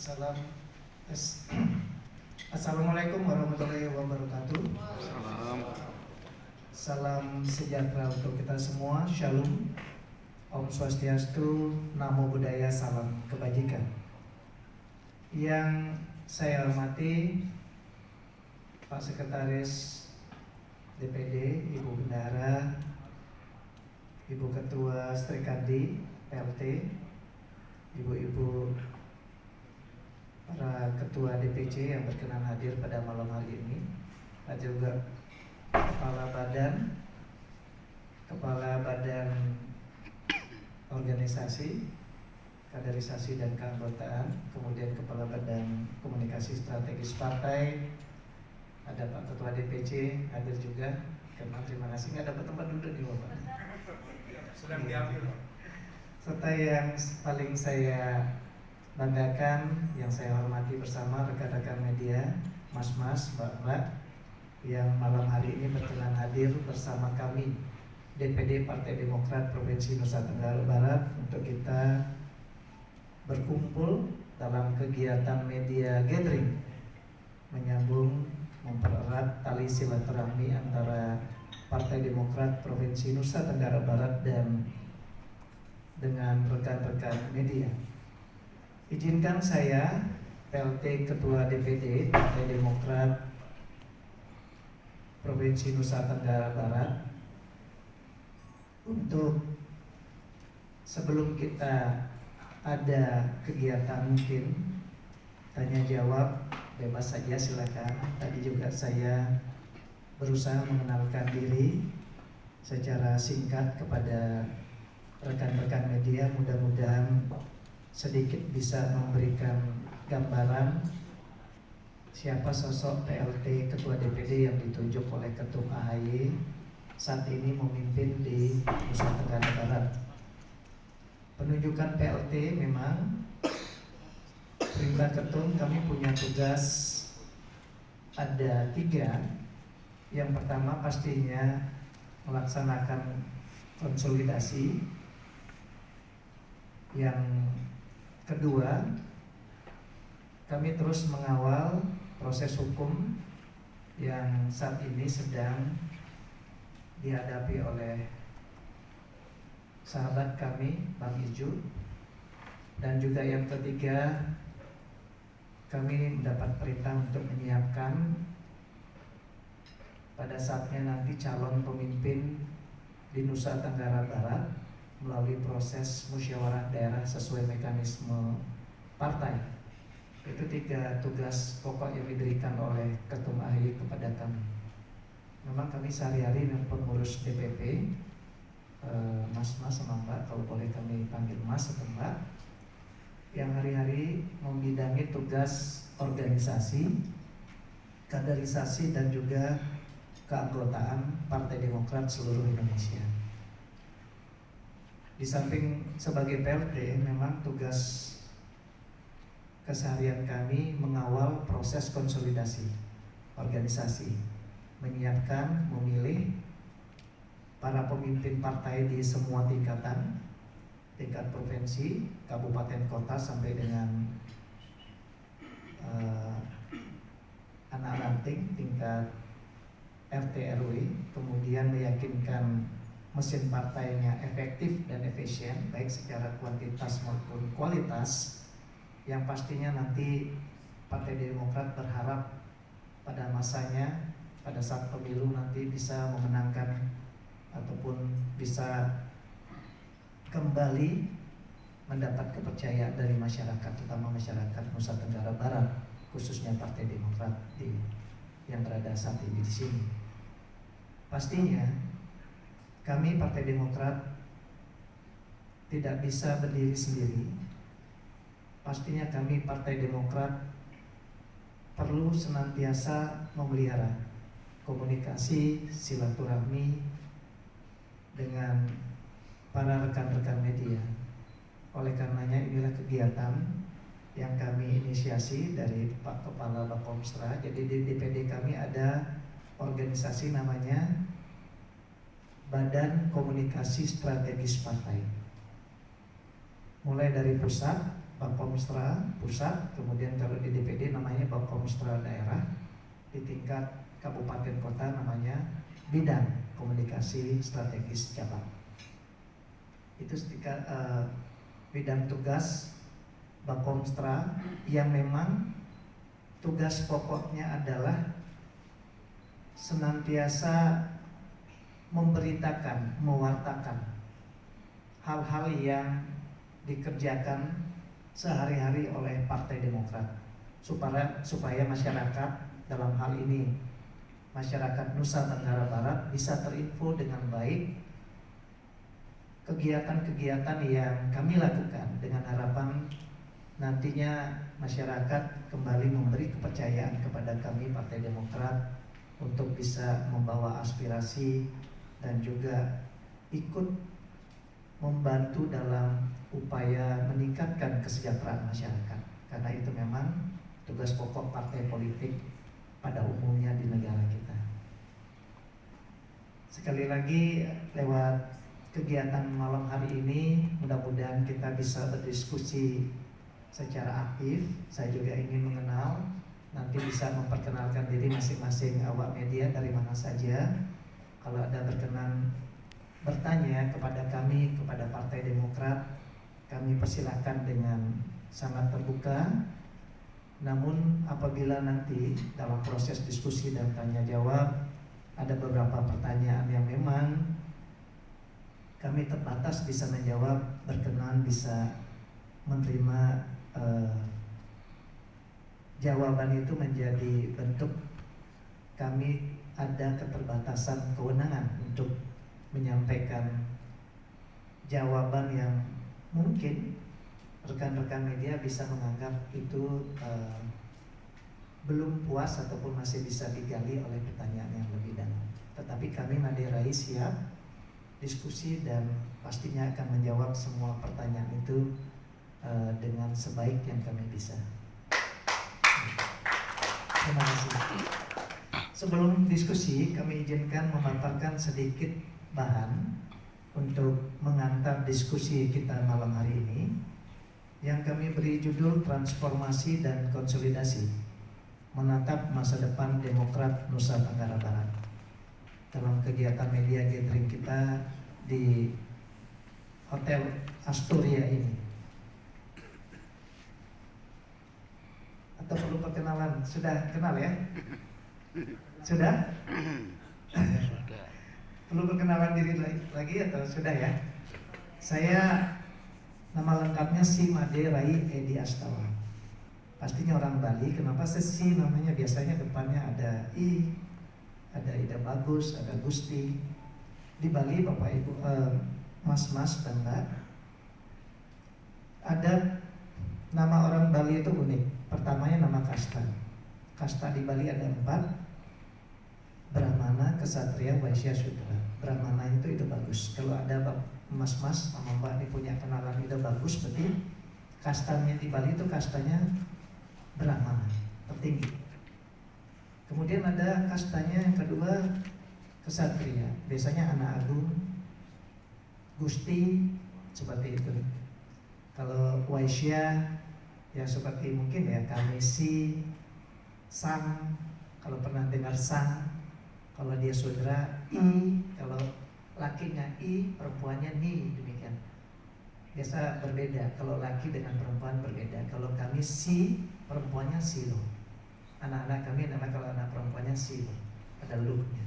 Salam. Assalamualaikum warahmatullahi wabarakatuh. Salam sejahtera untuk kita semua. Shalom. Om Swastiastu. Namo Buddhaya. Salam kebajikan. Yang saya hormati Pak Sekretaris DPD, Ibu Bendahara, Ibu Ketua Strikandi PLT, Ibu-ibu para ketua DPC yang berkenan hadir pada malam hari ini, ada juga Kepala Badan Organisasi, Kaderisasi dan Keanggotaan, kemudian Kepala Badan Komunikasi Strategis Partai, ada Pak Ketua DPC hadir juga. Terima kasih, nggak dapat tempat duduk nih Bapak. Sedang diambil. Serta yang paling saya banggakan, yang saya hormati bersama rekan-rekan media, mas-mas, mbak-mbak, yang malam hari ini berkenan hadir bersama kami DPD Partai Demokrat Provinsi Nusa Tenggara Barat untuk kita berkumpul dalam kegiatan media gathering, menyambung, mempererat tali silaturahmi antara Partai Demokrat Provinsi Nusa Tenggara Barat dan dengan rekan-rekan media. Izinkan saya, PLT Ketua DPD Partai Demokrat Provinsi Nusa Tenggara Barat, untuk sebelum kita ada kegiatan mungkin tanya jawab bebas saja, silakan. Tadi juga saya berusaha mengenalkan diri secara singkat kepada rekan-rekan media, mudah-mudahan sedikit bisa memberikan gambaran siapa sosok PLT Ketua DPD yang ditunjuk oleh Ketum AHY saat ini memimpin di Nusa Tenggara Barat. Penunjukan PLT memang perintah Ketum, kami punya tugas ada 3. Yang pertama pastinya melaksanakan konsolidasi. Yang kedua, kami terus mengawal proses hukum yang saat ini sedang dihadapi oleh sahabat kami Bang Iju. Dan juga yang ketiga, kami mendapat perintah untuk menyiapkan pada saatnya nanti calon pemimpin di Nusa Tenggara Barat melalui proses musyawarah daerah sesuai mekanisme partai. Itu 3 tugas pokok yang diberikan oleh Ketum AHY kepada kami. Memang kami sehari-hari pengurus DPP, mas-mas sama mbak, kalau boleh kami panggil mas atau mbak, yang hari-hari membidangi tugas organisasi, kaderisasi dan juga keanggotaan Partai Demokrat seluruh Indonesia. Di samping sebagai PLT, memang tugas keseharian kami mengawal proses konsolidasi organisasi, menyiapkan, memilih para pemimpin partai di semua tingkatan, tingkat provinsi, kabupaten, kota, sampai dengan anak ranting tingkat RT RW, kemudian meyakinkan mesin partainya efektif dan efisien baik secara kuantitas maupun kualitas, yang pastinya nanti Partai Demokrat berharap pada masanya, pada saat pemilu nanti bisa memenangkan ataupun bisa kembali mendapat kepercayaan dari masyarakat, terutama masyarakat Nusa Tenggara Barat, khususnya Partai Demokrat yang berada saat ini di sini. Pastinya kami Partai Demokrat tidak bisa berdiri sendiri. Pastinya kami Partai Demokrat perlu senantiasa memelihara komunikasi, silaturahmi dengan para rekan-rekan media. Oleh karenanya inilah kegiatan yang kami inisiasi dari Pak Kepala Bapomstra. Jadi di DPD kami ada organisasi namanya Badan Komunikasi Strategis Partai. Mulai dari pusat, Bakomstra pusat, kemudian kalau di DPD namanya Bakomstra daerah, di tingkat kabupaten kota namanya Bidang Komunikasi Strategis Cabang. Itu bidang tugas Bakomstra yang memang tugas pokoknya adalah senantiasa memberitakan, mewartakan hal-hal yang dikerjakan sehari-hari oleh Partai Demokrat supaya masyarakat, dalam hal ini masyarakat Nusa Tenggara Barat, bisa terinfo dengan baik kegiatan-kegiatan yang kami lakukan, dengan harapan nantinya masyarakat kembali memberi kepercayaan kepada kami Partai Demokrat untuk bisa membawa aspirasi dan juga ikut membantu dalam upaya meningkatkan kesejahteraan masyarakat, karena itu memang tugas pokok partai politik pada umumnya di negara kita. Sekali lagi, lewat kegiatan malam hari ini mudah-mudahan kita bisa berdiskusi secara aktif. Saya juga ingin mengenal, nanti bisa memperkenalkan diri masing-masing awak media dari mana saja. Kalau ada berkenan bertanya kepada kami, kepada Partai Demokrat, kami persilahkan dengan sangat terbuka. Namun apabila nanti dalam proses diskusi dan tanya jawab ada beberapa pertanyaan yang memang kami terbatas bisa menjawab, berkenan bisa menerima jawaban itu menjadi bentuk kami ada keterbatasan kewenangan untuk menyampaikan jawaban yang mungkin rekan-rekan media bisa menganggap itu belum puas ataupun masih bisa digali oleh pertanyaan yang lebih dalam. Tetapi kami Maderai siap diskusi dan pastinya akan menjawab semua pertanyaan itu dengan sebaik yang kami bisa. Terima kasih. Sebelum diskusi, kami izinkan memaparkan sedikit bahan untuk mengantar diskusi kita malam hari ini, yang kami beri judul Transformasi dan Konsolidasi Menatap Masa Depan Demokrat Nusa Tenggara Barat, dalam kegiatan media gathering kita di Hotel Astoria ini. Atau perlu perkenalan? Sudah kenal ya? Sudah? Perlu perkenalan diri lagi atau sudah ya? Saya, nama lengkapnya Si Made Rai Edi Astawa. Pastinya orang Bali. Kenapa Si namanya? Biasanya depannya ada I, ada Ida Bagus, ada Gusti. Di Bali Bapak Ibu, Mas-mas dan Mbak, ada nama orang Bali itu unik. Pertamanya nama kasta. Kasta di Bali ada 4: Brahmana, Kesatria, Waisya, Sudra. Brahmana itu Ida Bagus. Kalau ada mas-mas sama mbak ini punya kenalan Ida Bagus, berarti kastanya di Bali itu kastanya Brahmana, tertinggi. Kemudian ada kastanya yang kedua, Kesatria. Biasanya anak agung, Gusti, seperti itu. Kalau Waisya ya seperti mungkin ya Kamesi, Sang, kalau pernah dengar Sang. Kalau dia Sudra, I. Kalau lakinya I, perempuannya Ni, demikian. Biasa berbeda. Kalau laki dengan perempuan berbeda. Kalau kami Si, perempuannya Silo. Anak-anak kami nama, kalau anak perempuannya Silo, ada Luhnya.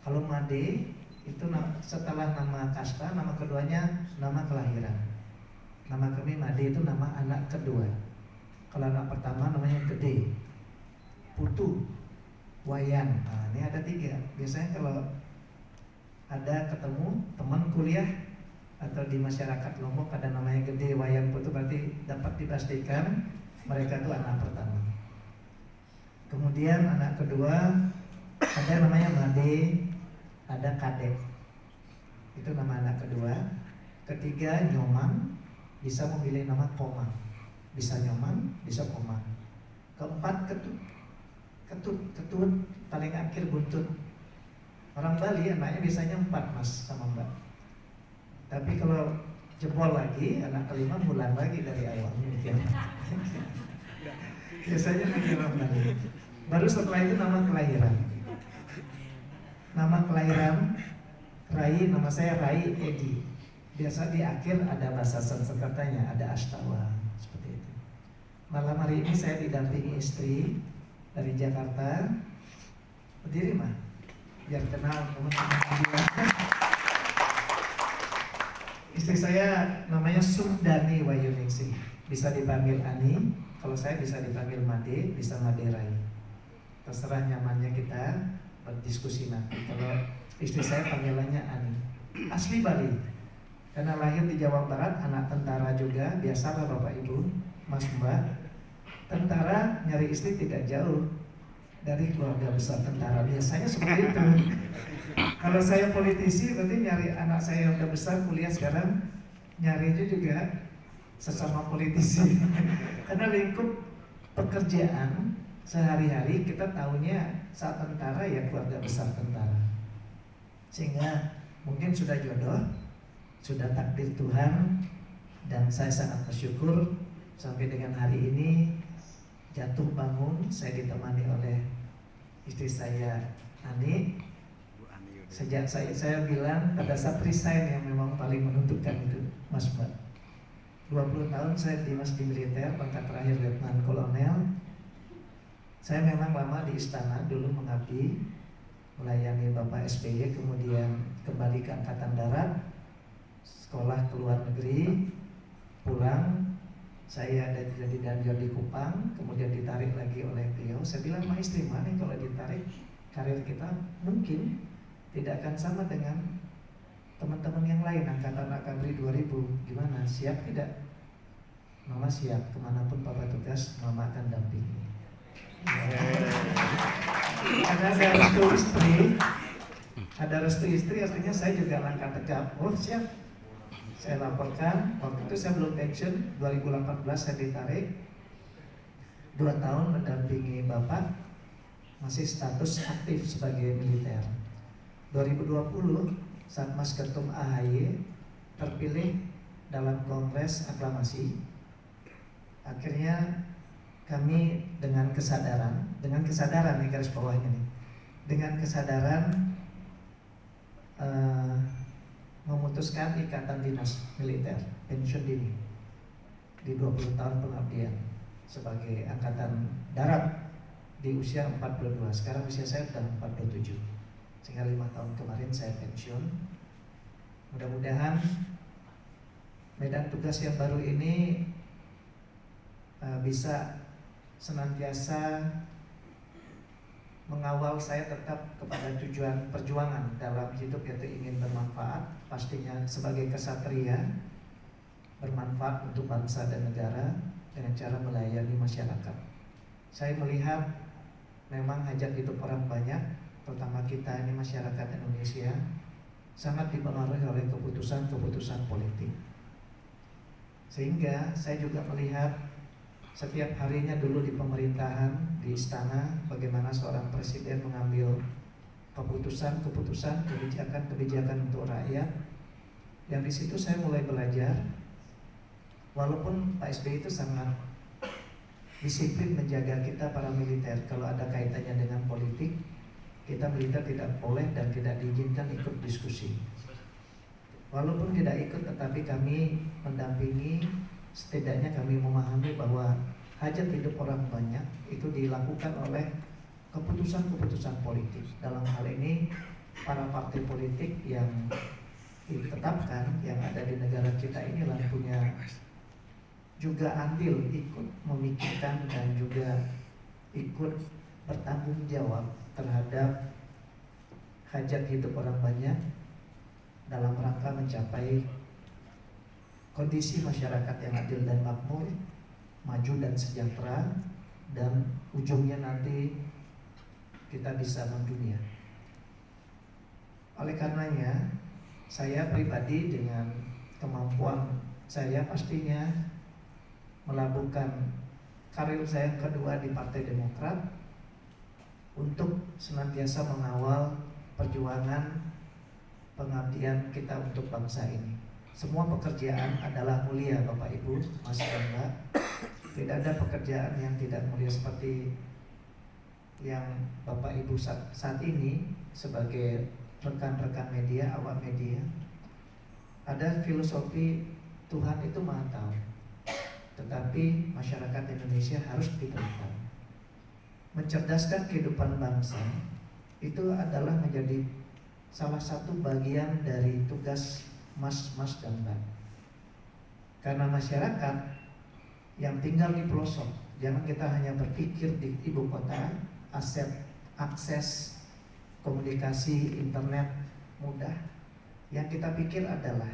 Kalau Made itu setelah nama kasta, nama keduanya nama kelahiran. Nama kami Made itu nama anak kedua. Kalau anak pertama namanya Gede, Putu, Wayan. Nah, ini ada 3. Biasanya kalau ada ketemu teman kuliah atau di masyarakat Lombok ada namanya Gede, Wayan, Putu, berarti dapat dipastikan mereka itu anak pertama. Kemudian anak kedua ada namanya Made, ada Kadek. Itu nama anak kedua. Ketiga Nyoman, bisa memilih nama Komang. Bisa Nyoman, bisa Komang. Keempat Ketut, paling akhir Buntut. Orang Bali anaknya biasanya 4 mas sama mbak. Tapi kalau jebol lagi, anak kelima mulai lagi dari awal mungkin. Biasanya mengiram lagi. Baru setelah itu nama kelahiran. Nama kelahiran Rai, nama saya Rai Edi. Biasa di akhir ada bahasa Sanskertanya, ada Astawa seperti itu. Malam hari ini saya didampingi istri dari Jakarta. Berdiri mah, biar kenal teman-teman dia. Istri saya namanya Sundani Wayuningsih, bisa dipanggil Ani. Kalau saya bisa dipanggil Made, bisa Made Rai. Terserah nyamannya kita berdiskusi nanti. Kalau istri saya panggilannya Ani, asli Bali. Karena lahir di Jawa Barat, anak tentara juga. Biasalah Bapak Ibu, Mas Mbak, tentara nyari istri tidak jauh dari keluarga besar tentara. Biasanya seperti itu. Kalau saya politisi, berarti nyari anak saya yang udah besar kuliah sekarang, nyarinya juga sesama politisi. Karena lingkup pekerjaan sehari-hari kita tahunya saat tentara ya keluarga besar tentara. Sehingga mungkin sudah jodoh, sudah takdir Tuhan, dan saya sangat bersyukur sampai dengan hari ini jatuh bangun saya ditemani oleh istri saya Ani. Sejak saya bilang pada saat resign yang memang paling menentukan itu Mas Mbak. 20 tahun saya dinas di militer, pangkat terakhir Letnan Kolonel. Saya memang lama di istana dulu mengabdi, melayani Bapak SBY, kemudian kembali ke Angkatan Darat, sekolah ke luar negeri, pulang. Saya ada jadi danjur di Kupang, kemudian ditarik lagi oleh beliau. Saya bilang, "Ma istri mana kalau ditarik karir kita mungkin tidak akan sama dengan teman-teman yang lain Angkatan Akabri 2000. Gimana? Siap tidak?" "Mama siap, kemanapun Papa tugas, Mama akan dampingi." Karena ada restu istri, artinya saya juga langkah tegap. Oh siap, saya laporkan. Waktu itu saya belum pensiun, 2018 saya ditarik 2 tahun mendampingi Bapak, masih status aktif sebagai militer. 2020 saat Mas Ketum AHY terpilih dalam kongres aklamasi, akhirnya kami dengan kesadaran nih garis bawahnya nih, dengan kesadaran memutuskan ikatan dinas militer pensiun dini di 20 tahun pengabdian sebagai Angkatan Darat di usia 42. Sekarang usia saya sudah 47, sehingga 5 tahun kemarin saya pensiun. Mudah-mudahan medan tugas yang baru ini bisa senantiasa mengawal saya tetap kepada tujuan perjuangan dalam hidup, yaitu ingin bermanfaat, pastinya sebagai kesatria, bermanfaat untuk bangsa dan negara dengan cara melayani masyarakat. Saya melihat memang hajat hidup orang banyak, terutama kita ini masyarakat Indonesia, sangat dipengaruhi oleh keputusan-keputusan politik. Sehingga saya juga melihat setiap harinya dulu di pemerintahan, di istana, bagaimana seorang presiden mengambil keputusan-keputusan, kebijakan-kebijakan untuk rakyat. Yang di situ saya mulai belajar, walaupun Pak SBY itu sangat disiplin menjaga kita para militer. Kalau ada kaitannya dengan politik, kita militer tidak boleh dan tidak diizinkan ikut diskusi. Walaupun tidak ikut, tetapi kami mendampingi. Setidaknya kami memahami bahwa hajat hidup orang banyak itu dilakukan oleh keputusan-keputusan politik. Dalam hal ini para partai politik yang ditetapkan yang ada di negara kita inilah punya juga andil ikut memikirkan dan juga ikut bertanggung jawab terhadap hajat hidup orang banyak dalam rangka mencapai kondisi masyarakat yang adil dan makmur, maju dan sejahtera, dan ujungnya nanti kita bisa mendunia. Oleh karenanya, saya pribadi dengan kemampuan saya pastinya melabuhkan karir saya yang kedua di Partai Demokrat untuk senantiasa mengawal perjuangan pengabdian kita untuk bangsa ini. Semua pekerjaan adalah mulia, Bapak Ibu, Mas dan Mbak. Tidak ada pekerjaan yang tidak mulia seperti yang Bapak Ibu saat ini sebagai rekan-rekan media, awak media. Ada filosofi Tuhan itu Maha Tahu, tetapi masyarakat Indonesia harus diberitahu. Mencerdaskan kehidupan bangsa itu adalah menjadi salah satu bagian dari tugas Mas dan Mbak. Karena masyarakat yang tinggal di pelosok, jangan kita hanya berpikir di ibu kota, akses komunikasi internet mudah. Yang kita pikir adalah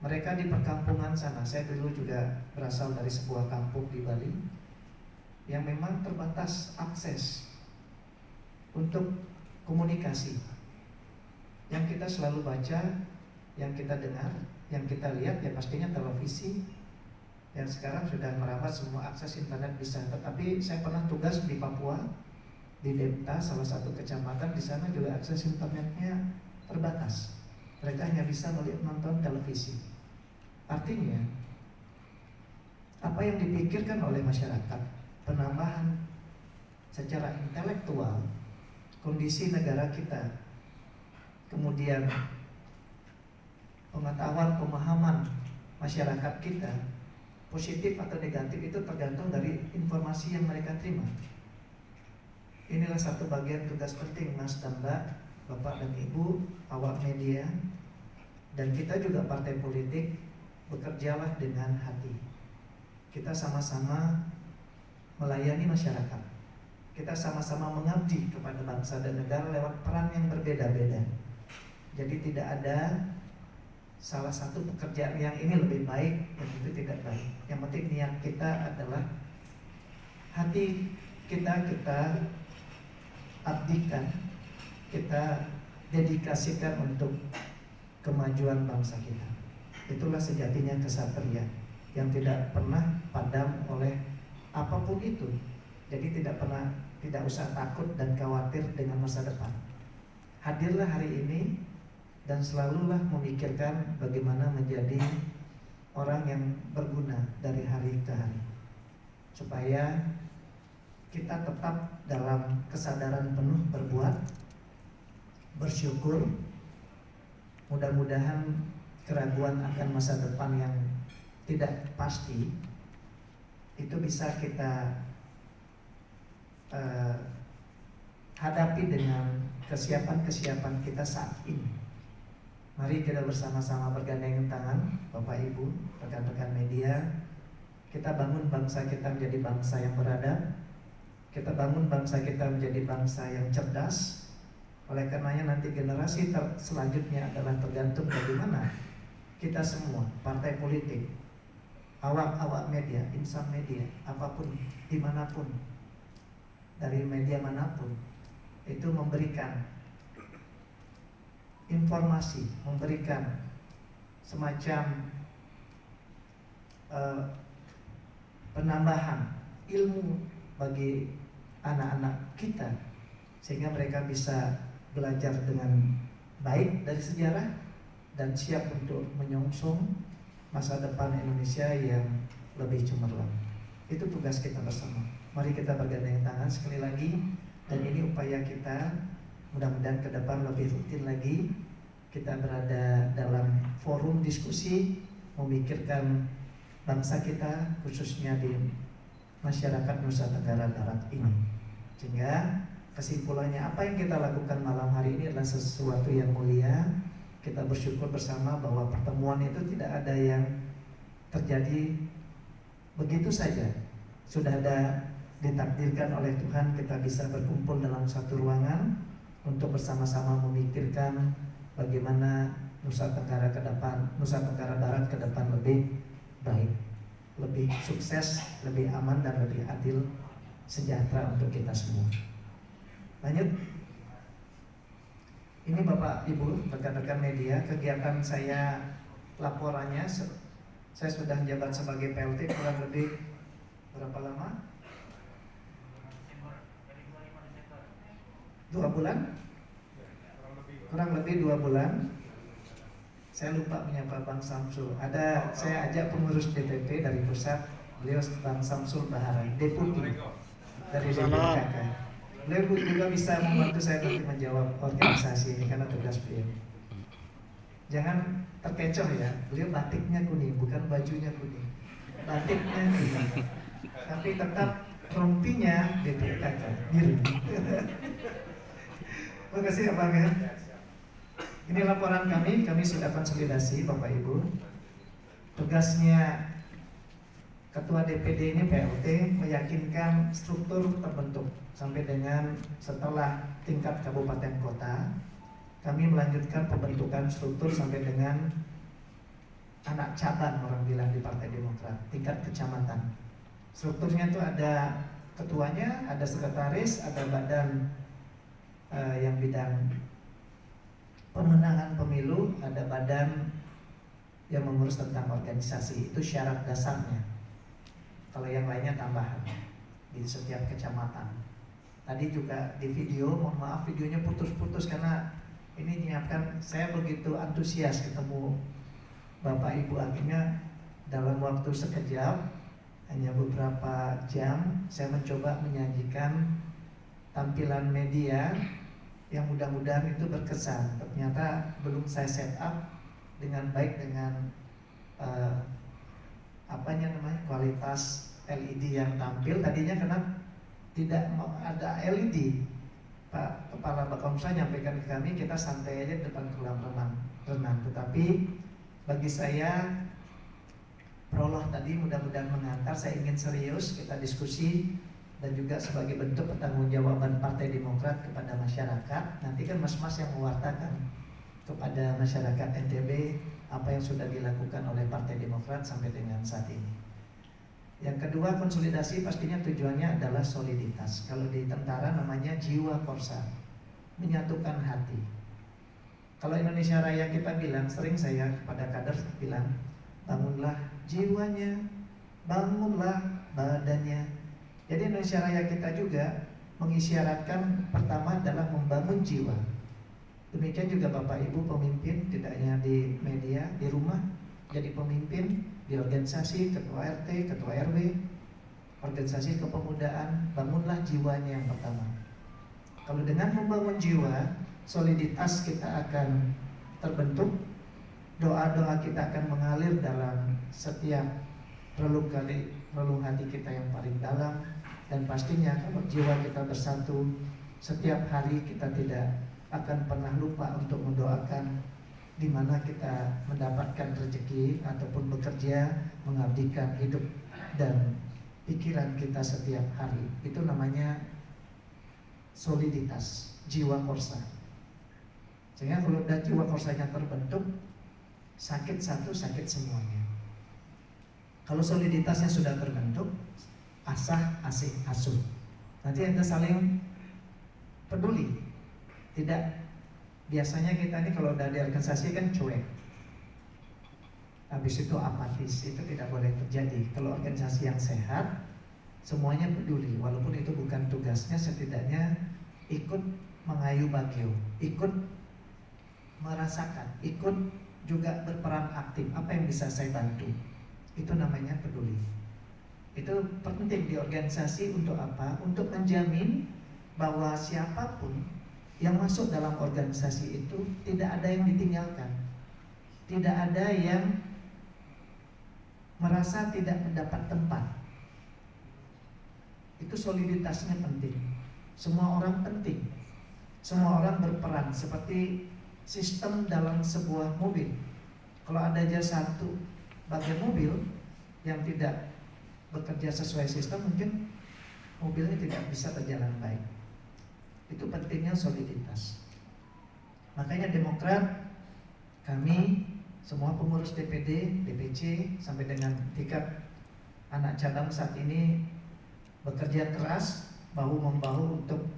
mereka di perkampungan sana. Saya dulu juga berasal dari sebuah kampung di Bali yang memang terbatas akses untuk komunikasi. Yang kita selalu baca, yang kita dengar, yang kita lihat ya pastinya televisi. Yang sekarang sudah merambat semua akses internet bisa. Tetapi saya pernah tugas di Papua, di Demta, salah satu kecamatan. Di sana juga akses internetnya terbatas. Mereka hanya bisa melihat nonton televisi. Artinya apa yang dipikirkan oleh masyarakat, penambahan secara intelektual kondisi negara kita, kemudian pengetahuan, pemahaman masyarakat kita, positif atau negatif itu tergantung dari informasi yang mereka terima. Inilah satu bagian tugas penting Mas dan Mbak, Bapak dan Ibu, awak media, dan kita juga partai politik. Bekerjalah dengan hati. Kita sama-sama melayani masyarakat. Kita sama-sama mengabdi kepada bangsa dan negara lewat peran yang berbeda-beda. Jadi tidak ada salah satu pekerjaan yang ini lebih baik, yang itu tidak baik. Yang penting niat kita adalah hati kita abdikan, kita dedikasikan untuk kemajuan bangsa kita. Itulah sejatinya kesatria yang tidak pernah padam oleh apapun itu. Jadi tidak usah takut dan khawatir dengan masa depan. Hadirlah hari ini dan selalulah memikirkan bagaimana menjadi orang yang berguna dari hari ke hari, supaya kita tetap dalam kesadaran penuh berbuat, bersyukur. Mudah-mudahan keraguan akan masa depan yang tidak pasti itu bisa kita hadapi dengan kesiapan kita saat ini. Mari kita bersama-sama bergandengan tangan, Bapak Ibu, rekan-rekan media. Kita bangun bangsa kita menjadi bangsa yang beradab. Kita bangun bangsa kita menjadi bangsa yang cerdas. Oleh karenanya nanti generasi selanjutnya adalah tergantung bagaimana kita semua, partai politik, awak media, insan media, apapun, dimanapun, dari media manapun, itu memberikan informasi, memberikan semacam penambahan ilmu bagi anak-anak kita, sehingga mereka bisa belajar dengan baik dari sejarah dan siap untuk menyongsong masa depan Indonesia yang lebih cemerlang. Itu tugas kita bersama. Mari kita bergandengan tangan sekali lagi, dan ini upaya kita. Mudah-mudahan ke depan lebih rutin lagi kita berada dalam forum diskusi, memikirkan bangsa kita, khususnya di masyarakat Nusa Tenggara Barat ini. Sehingga kesimpulannya, apa yang kita lakukan malam hari ini adalah sesuatu yang mulia. Kita bersyukur bersama bahwa pertemuan itu tidak ada yang terjadi begitu saja. Sudah ada ditakdirkan oleh Tuhan, kita bisa berkumpul dalam satu ruangan untuk bersama-sama memikirkan bagaimana Nusa Tenggara ke depan, Nusa Tenggara Barat ke depan lebih baik, lebih sukses, lebih aman dan lebih adil, sejahtera untuk kita semua. Lanjut. Ini Bapak Ibu, rekan-rekan media, kegiatan saya, laporannya saya sudah menjabat sebagai PLT kurang lebih berapa lama? 2 bulan? Kurang lebih 2 bulan. Saya lupa menyapa Bang Samsul. Ada, saya ajak pengurus DPP dari pusat, beliau Bang Samsul Bahara, deputi dari DPPKK. Beliau juga bisa membantu saya nanti menjawab organisasi ini karena tugas beliau. Jangan terkecoh ya, beliau batiknya kuning, bukan bajunya kuning. Batiknya kuning, tapi tetap rompinya DPPKK biru. Terima kasih ya Bang ya. Ini laporan kami sudah konsolidasi Bapak Ibu. Tugasnya Ketua DPD ini PLT meyakinkan struktur terbentuk sampai dengan setelah tingkat kabupaten kota. Kami melanjutkan pembentukan struktur sampai dengan anak cabang orang bilang di Partai Demokrat, tingkat kecamatan. Strukturnya itu ada ketuanya, ada sekretaris, ada badan yang bidang pemenangan pemilu, ada badan yang mengurus tentang organisasi. Itu syarat dasarnya. Kalau yang lainnya tambahan di setiap kecamatan. Tadi juga di video, mohon maaf videonya putus-putus karena ini menyiapkan. Saya begitu antusias ketemu Bapak Ibu, akhirnya dalam waktu sekejap, hanya beberapa jam, saya mencoba menyajikan tampilan media yang mudah-mudahan itu berkesan. Ternyata belum saya set up dengan baik dengan kualitas LED yang tampil. Tadinya karena tidak ada LED, Pak Kepala Bakomsa nyampaikan ke kami kita santai aja di depan kolam renang. Tetapi bagi saya prolog tadi mudah-mudahan mengantar. Saya ingin serius kita diskusi dan juga sebagai bentuk pertanggungjawaban Partai Demokrat kepada masyarakat. Nanti kan mas-mas yang mewartakan kepada masyarakat NTB apa yang sudah dilakukan oleh Partai Demokrat sampai dengan saat ini. Yang kedua, konsolidasi pastinya tujuannya adalah soliditas. Kalau di tentara namanya jiwa korsa, menyatukan hati. Kalau Indonesia Raya kita bilang, sering saya kepada kader bilang, bangunlah jiwanya, bangunlah badannya. Jadi Indonesia Raya kita juga mengisyaratkan pertama adalah membangun jiwa. Demikian juga Bapak Ibu pemimpin, tidak hanya di media, di rumah jadi pemimpin, di organisasi, ketua RT, ketua RW, organisasi kepemudaan, bangunlah jiwanya yang pertama. Kalau dengan membangun jiwa, soliditas kita akan terbentuk, doa-doa kita akan mengalir dalam setiap relung hati kita yang paling dalam. Dan pastinya kalau jiwa kita bersatu, setiap hari kita tidak akan pernah lupa untuk mendoakan di mana kita mendapatkan rezeki ataupun bekerja, mengabdikan hidup dan pikiran kita setiap hari. Itu namanya soliditas, jiwa korsa. Sehingga kalau udah jiwa korsanya terbentuk, sakit satu, sakit semuanya. Kalau soliditasnya sudah terbentuk, asah, asih, asuh. Nanti kita saling peduli. Tidak, biasanya kita ini kalau udah di organisasi kan cuek, habis itu apatis. Itu tidak boleh terjadi. Kalau organisasi yang sehat, semuanya peduli. Walaupun itu bukan tugasnya, setidaknya ikut mengayu bagio, ikut merasakan, ikut juga berperan aktif. Apa yang bisa saya bantu? Itu namanya peduli. Itu penting di organisasi. Untuk apa? Untuk menjamin bahwa siapapun yang masuk dalam organisasi itu tidak ada yang ditinggalkan, tidak ada yang merasa tidak mendapat tempat. Itu soliditasnya penting. Semua orang penting, semua orang berperan. Seperti sistem dalam sebuah mobil. Kalau ada aja satu bagian mobil yang tidak bekerja sesuai sistem, mungkin mobilnya tidak bisa berjalan baik. Itu pentingnya soliditas. Makanya Demokrat, kami semua pengurus DPD, DPC sampai dengan tingkat anak cabang saat ini bekerja keras bahu membahu untuk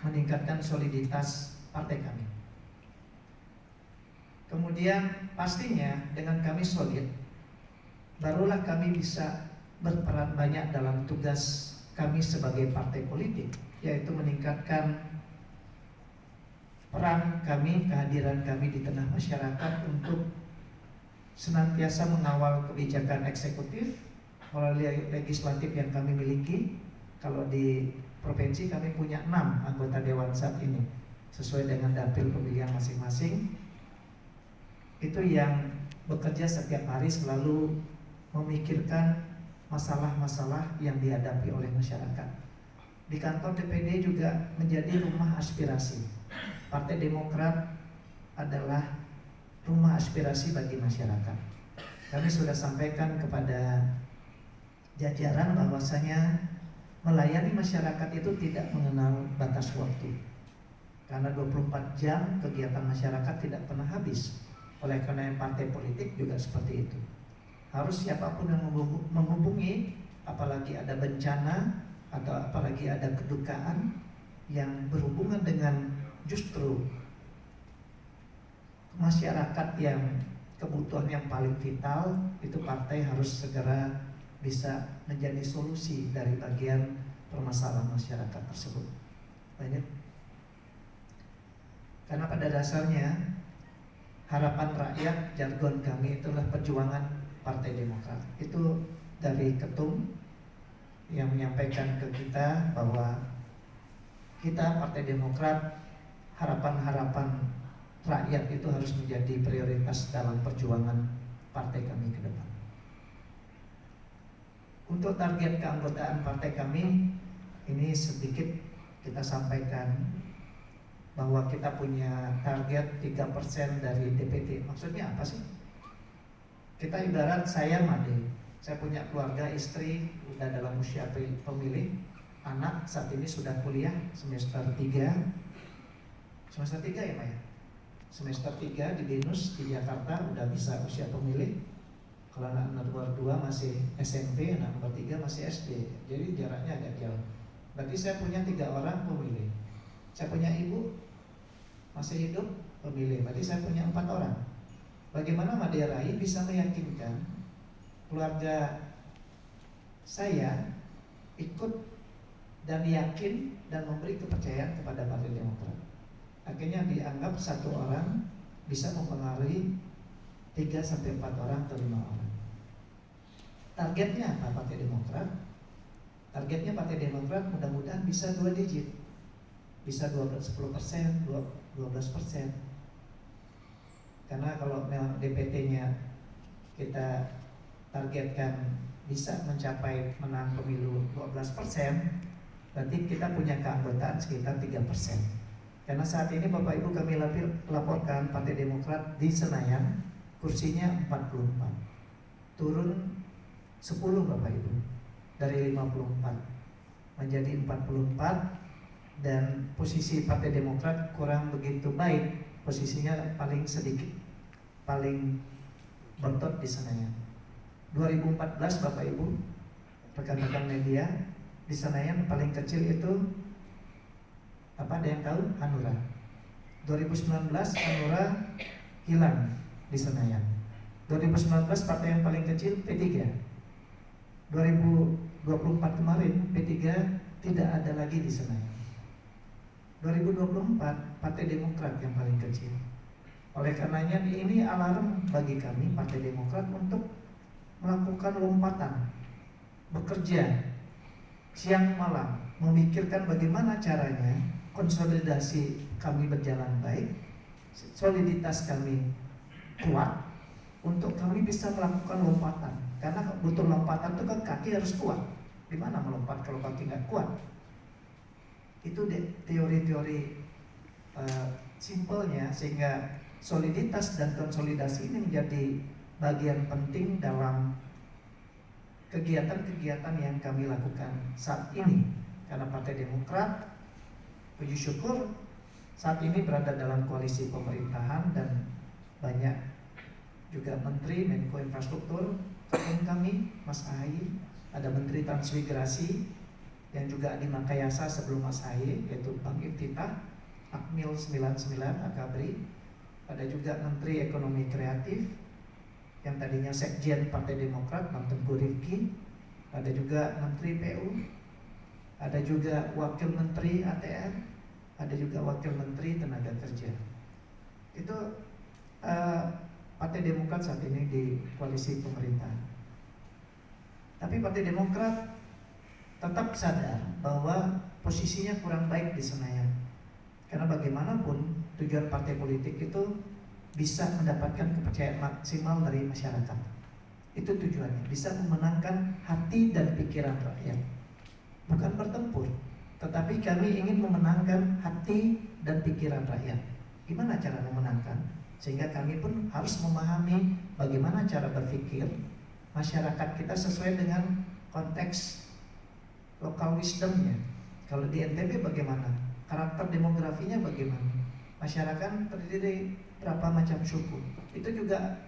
meningkatkan soliditas partai kami. Kemudian pastinya dengan kami solid, barulah kami bisa berperan banyak dalam tugas kami sebagai partai politik, yaitu meningkatkan peran kami, kehadiran kami di tengah masyarakat untuk senantiasa mengawal kebijakan eksekutif melalui legislatif yang kami miliki. Kalau di provinsi kami punya 6 anggota dewan saat ini sesuai dengan dapil pemilihan masing-masing. Itu yang bekerja setiap hari selalu memikirkan masalah-masalah yang dihadapi oleh masyarakat. Di kantor DPD juga menjadi rumah aspirasi. Partai Demokrat adalah rumah aspirasi bagi masyarakat. Kami sudah sampaikan kepada jajaran bahwasanya melayani masyarakat itu tidak mengenal batas waktu. Karena 24 jam kegiatan masyarakat tidak pernah habis. Oleh karena partai politik juga seperti itu. Harus siapapun yang menghubungi, apalagi ada bencana atau apalagi ada kedukaan yang berhubungan dengan justru masyarakat yang kebutuhan yang paling vital, itu partai harus segera bisa menjadi solusi dari bagian permasalahan masyarakat tersebut. Banyak. Karena pada dasarnya harapan rakyat, jargon kami itulah perjuangan Partai Demokrat. Itu dari ketum yang menyampaikan ke kita bahwa kita Partai Demokrat, harapan-harapan rakyat itu harus menjadi prioritas dalam perjuangan partai kami ke depan. Untuk target keanggotaan partai kami ini sedikit kita sampaikan bahwa kita punya target 3% dari DPT. Maksudnya apa sih? Kita ibarat saya Made, saya punya keluarga, istri, udah dalam usia pemilih, anak saat ini sudah kuliah semester 3. Semester 3 ya Pak ya? Semester 3 di BINUS di Jakarta udah bisa usia pemilih. Kalau anak nomor 2 masih SMP, anak nomor 3 masih SD. Jadi jaraknya agak jauh. Berarti saya punya 3 orang pemilih. Saya punya ibu masih hidup pemilih. Berarti saya punya 4 orang. Bagaimana Made Rai bisa meyakinkan keluarga saya ikut dan yakin dan memberi kepercayaan kepada Partai Demokrat? Akhirnya dianggap 1 orang bisa mempengaruhi 3-4 orang atau 5 orang. Targetnya apa Partai Demokrat? Targetnya Partai Demokrat mudah-mudahan bisa 2 digit. Bisa 10%, 12%. Karena kalau DPT-nya kita targetkan bisa mencapai menang pemilu 12%, berarti kita punya keanggotaan sekitar 3%. Karena saat ini Bapak Ibu kami laporkan Partai Demokrat di Senayan kursinya 44, turun 10 Bapak Ibu, dari 54 menjadi 44. Dan posisi Partai Demokrat kurang begitu baik, posisinya paling sedikit, paling bontot di Senayan. 2014 Bapak Ibu, rekan-rekan media, di Senayan paling kecil itu apa, ada yang tahu? Hanura. 2019 Hanura hilang di Senayan. 2019 partai yang paling kecil P3. 2024 kemarin P3 tidak ada lagi di Senayan. 2024 Partai Demokrat yang paling kecil. Oleh karenanya ini alarm bagi kami Partai Demokrat untuk melakukan lompatan, bekerja siang malam, memikirkan bagaimana caranya konsolidasi kami berjalan baik, soliditas kami kuat, untuk kami bisa melakukan lompatan. Karena butuh lompatan itu kan kaki harus kuat. Di mana melompat kalau kaki nggak kuat? Itu teori-teori simpelnya, sehingga soliditas dan konsolidasi ini menjadi bagian penting dalam kegiatan-kegiatan yang kami lakukan saat ini. Karena Partai Demokrat, puji syukur, saat ini berada dalam koalisi pemerintahan dan banyak juga Menteri Menko Infrastruktur, ketum kami Mas Ahaye, ada Menteri Transmigrasi yang juga Adi Makayasa sebelum Mas Ahaye, yaitu Bang Iftitah, Akmil 99 Akabri, ada juga Menteri Ekonomi Kreatif yang tadinya Sekjen Partai Demokrat Bang Tengku Rifki, ada juga Menteri PU, ada juga Wakil Menteri ATR, ada juga Wakil Menteri Tenaga Kerja. Itu Partai Demokrat saat ini di koalisi pemerintah. Tapi Partai Demokrat tetap sadar bahwa posisinya kurang baik di Senayan. Karena bagaimanapun tujuan partai politik itu bisa mendapatkan kepercayaan maksimal dari masyarakat. Itu tujuannya, bisa memenangkan hati dan pikiran rakyat. Bukan bertempur, tetapi kami ingin memenangkan hati dan pikiran rakyat. Gimana cara memenangkan? Sehingga kami pun harus memahami bagaimana cara berpikir masyarakat kita sesuai dengan konteks lokal wisdomnya. Kalau di NTB bagaimana? Karakter demografinya bagaimana? Masyarakat terdiri berapa macam suku? Itu juga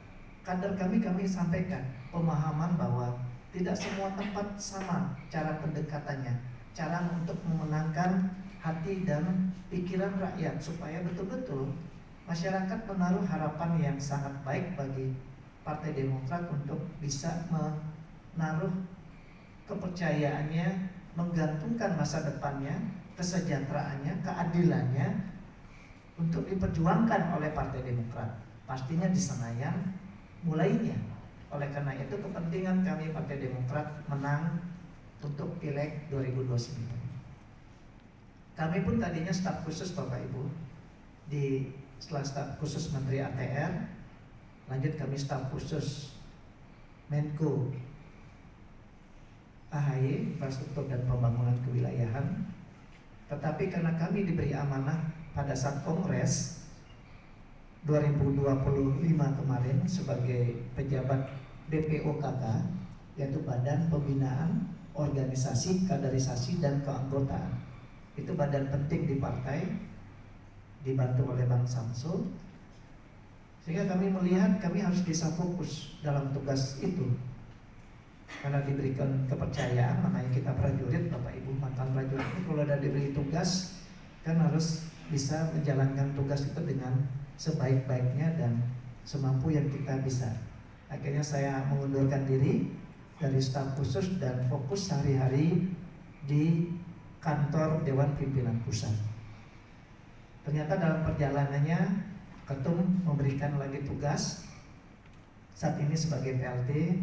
kader kami sampaikan pemahaman bahwa tidak semua tempat sama cara pendekatannya, cara untuk memenangkan hati dan pikiran rakyat supaya betul-betul masyarakat menaruh harapan yang sangat baik bagi Partai Demokrat untuk bisa menaruh kepercayaannya, menggantungkan masa depannya, kesejahteraannya, keadilannya untuk diperjuangkan oleh Partai Demokrat. Pastinya di Senayan mulainya. Oleh karena itu kepentingan kami Partai Demokrat menang untuk Pileg 2029. Kami pun tadinya staf khusus Bapak Ibu, setelah staf khusus Menteri ATR, lanjut kami staf khusus Menko AHY, Infrastruktur dan Pembangunan Kewilayahan. Tetapi karena kami diberi amanah pada saat Kongres 2025 kemarin sebagai pejabat BPOKK, yaitu Badan Pembinaan Organisasi, Kaderisasi dan Keanggotaan. Itu badan penting di partai, dibantu oleh Bang Samsul. Sehingga kami melihat kami harus bisa fokus dalam tugas itu. Karena diberikan kepercayaan, makanya kita prajurit, Bapak Ibu mantan prajurit ini kalau ada diberi tugas kan harus bisa menjalankan tugas itu dengan sebaik-baiknya dan semampu yang kita bisa. Akhirnya saya mengundurkan diri dari staf khusus dan fokus sehari-hari di kantor Dewan Pimpinan Pusat. Ternyata dalam perjalanannya Ketum memberikan lagi tugas saat ini sebagai PLT.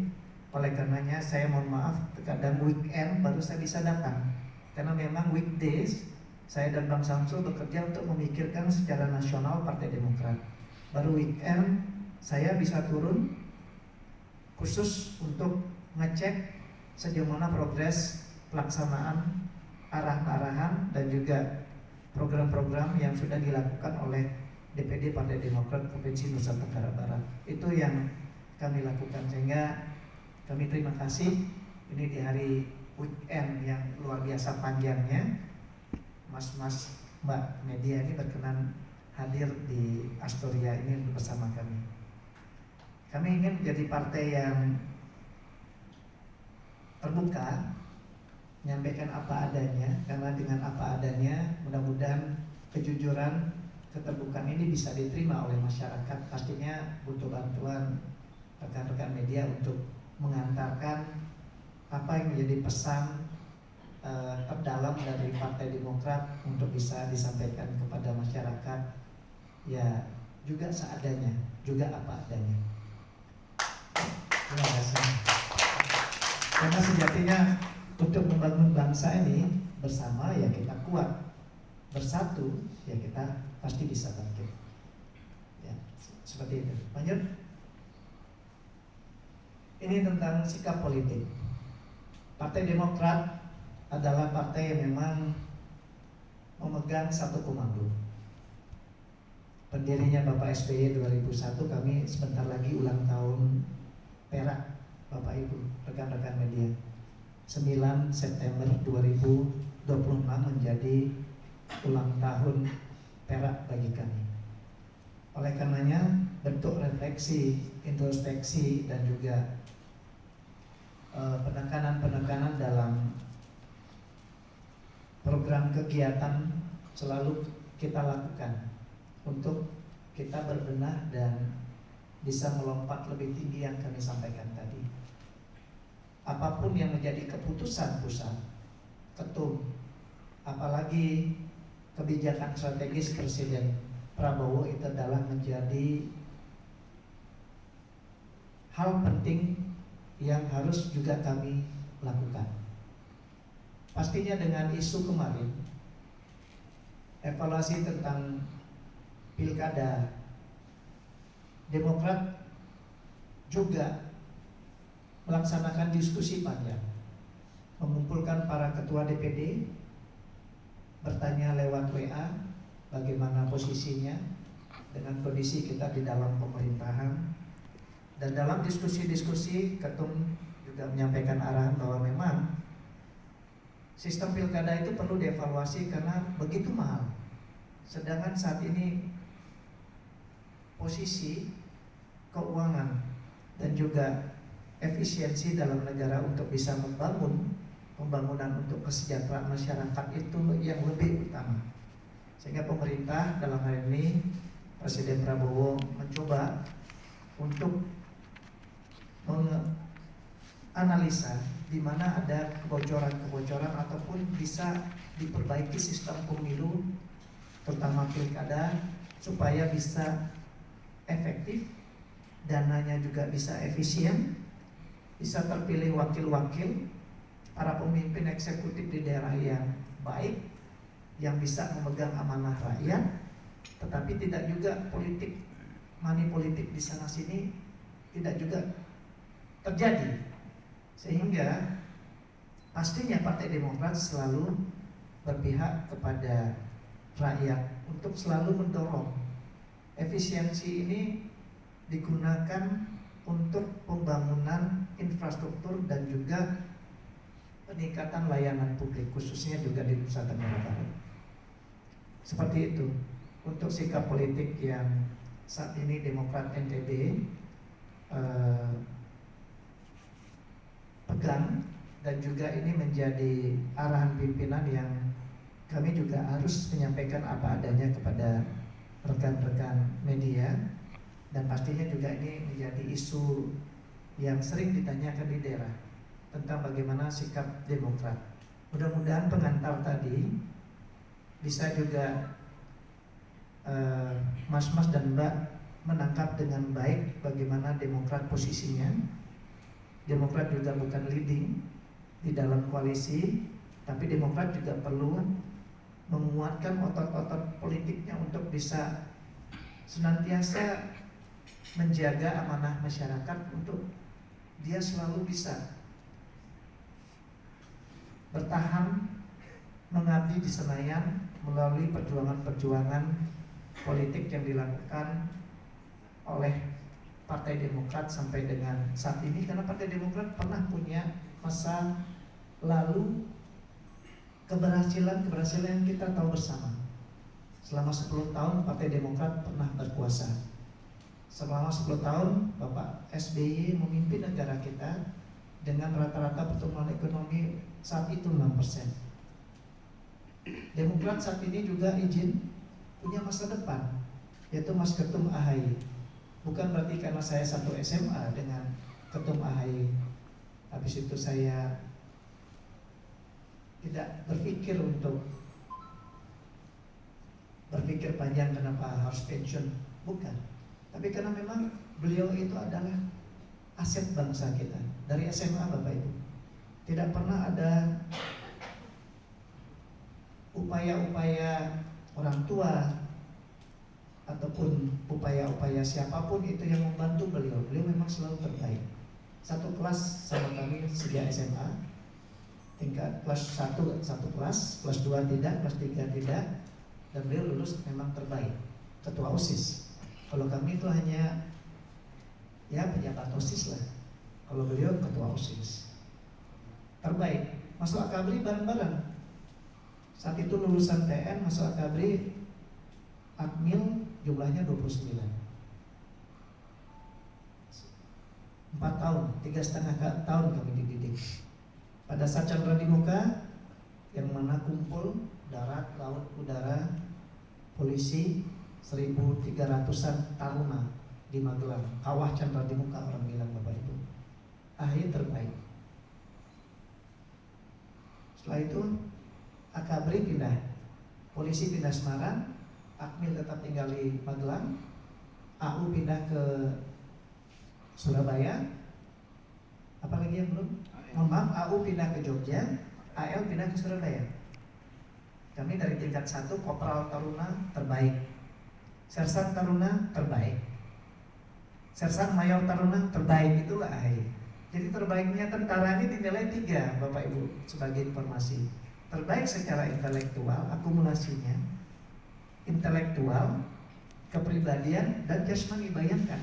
Oleh karenanya saya mohon maaf, terkadang weekend baru saya bisa datang. Karena memang weekdays saya dan Bang Samsul bekerja untuk memikirkan secara nasional Partai Demokrat. Baru weekend saya bisa turun khusus untuk ngecek sejauh mana progres pelaksanaan arahan-arahan dan juga program-program yang sudah dilakukan oleh DPD Partai Demokrat Provinsi Nusa Tenggara Barat. Itu yang kami lakukan, sehingga kami terima kasih ini di hari weekend yang luar biasa panjangnya. Mas-mas, Mbak media ini berkenan hadir di Astoria ini bersama kami. Kami ingin menjadi partai yang terbuka, menyampaikan apa adanya, karena dengan apa adanya mudah-mudahan kejujuran, keterbukaan ini bisa diterima oleh masyarakat. Pastinya butuh bantuan rekan-rekan media untuk mengantarkan apa yang menjadi pesan terdalam dari Partai Demokrat untuk bisa disampaikan kepada masyarakat, ya juga seadanya, juga apa adanya. Terima kasih. Karena sejatinya untuk membangun bangsa ini bersama ya kita kuat, bersatu ya kita pasti bisa bangkit. Ya, seperti itu. Lanjut. Ini tentang sikap politik. Partai Demokrat adalah partai yang memang memegang satu komando. Pendirinya Bapak SBY 2001, kami sebentar lagi ulang tahun perak Bapak Ibu, rekan-rekan media. 9 September 2026 menjadi ulang tahun perak bagi kami. Oleh karenanya bentuk refleksi, introspeksi dan juga penekanan-penekanan dalam program kegiatan selalu kita lakukan untuk kita berbenah dan bisa melompat lebih tinggi yang kami sampaikan tadi. Apapun yang menjadi keputusan pusat, ketum, apalagi kebijakan strategis Presiden Prabowo itu adalah menjadi hal penting yang harus juga kami lakukan. Pastinya dengan isu kemarin, evaluasi tentang pilkada, Demokrat juga melaksanakan diskusi panjang, mengumpulkan para ketua DPD, bertanya lewat WA bagaimana posisinya dengan kondisi kita di dalam pemerintahan. Dan dalam diskusi-diskusi ketum juga menyampaikan arahan bahwa memang sistem pilkada itu perlu dievaluasi karena begitu mahal. Sedangkan saat ini posisi keuangan dan juga efisiensi dalam negara untuk bisa membangun pembangunan untuk kesejahteraan masyarakat itu yang lebih utama. Sehingga pemerintah dalam hal ini Presiden Prabowo mencoba untuk menganalisa di mana ada kebocoran-kebocoran ataupun bisa diperbaiki sistem pemilu terutama pilkada supaya bisa efektif, dananya juga bisa efisien, bisa terpilih wakil-wakil, para pemimpin eksekutif di daerah yang baik, yang bisa memegang amanah rakyat, tetapi tidak juga money politik di sana sini tidak juga terjadi. Sehingga pastinya Partai Demokrat selalu berpihak kepada rakyat untuk selalu mendorong efisiensi ini digunakan untuk pembangunan infrastruktur dan juga peningkatan layanan publik, khususnya juga di Nusa Tenggara Barat. Seperti itu untuk sikap politik yang saat ini Demokrat NTB pegang, dan juga ini menjadi arahan pimpinan yang kami juga harus menyampaikan apa adanya kepada rekan-rekan media. Dan pastinya juga ini menjadi isu yang sering ditanyakan di daerah tentang bagaimana sikap Demokrat. Mudah-mudahan pengantar tadi bisa juga mas-mas dan mbak menangkap dengan baik bagaimana Demokrat posisinya. Demokrat juga bukan leading di dalam koalisi, tapi Demokrat juga perlu menguatkan otot-otot politiknya untuk bisa senantiasa menjaga amanah masyarakat untuk dia selalu bisa bertahan mengabdi di Senayan melalui perjuangan-perjuangan politik yang dilakukan oleh Partai Demokrat sampai dengan saat ini. Karena Partai Demokrat pernah punya masa lalu keberhasilan yang kita tahu bersama. Selama 10 tahun Partai Demokrat pernah berkuasa. Selama 10 tahun Bapak SBY memimpin negara kita dengan rata-rata pertumbuhan ekonomi saat itu 6%. Demokrat saat ini juga izin punya masa depan, yaitu Mas Ketum AHY. Bukan berarti karena saya satu SMA dengan Ketum AHY, habis itu saya tidak berpikir untuk berpikir panjang kenapa harus pensiun. Bukan. Tapi karena memang beliau itu adalah aset bangsa kita. Dari SMA Bapak Ibu, tidak pernah ada upaya-upaya orang tua ataupun upaya-upaya siapapun itu yang membantu beliau. Beliau memang selalu terbaik. Satu kelas sama kami sejak SMA, tingkat kelas 1 satu kelas 2 tidak, kelas 3 tidak, dan beliau lulus memang terbaik, ketua OSIS. Kalau kami itu hanya ya pejabat OSIS lah. Kalau beliau ketua OSIS terbaik. Masuk Akabri bareng-bareng. Saat itu lulusan TN masuk Akabri, Akmil jumlahnya 29. 4 tahun, 3,5 tahun kami dididik. Pada saat Chandra di Muka, yang mana kumpul darat, laut, udara, polisi 1.300-an taruna di Magelang. Kawah Chandra di Muka orang bilang Bapak Ibu. AHY terbaik. Setelah itu Akabri pindah, polisi pindah Semarang, Akmil tetap tinggal di Magelang, AU pindah ke Surabaya. Apalagi yang belum? Mohon maaf, AU pindah ke Jogja, AL pindah ke Surabaya. Kami dari tingkat 1 Kopral Taruna terbaik, Sersan Taruna terbaik, Sersan Mayor Taruna terbaik, itulah AHY. Jadi terbaiknya tentara ini dinilai 3, Bapak Ibu, sebagai informasi. Terbaik secara intelektual, akumulasinya, intelektual, kepribadian, dan jasmani. Bayangkan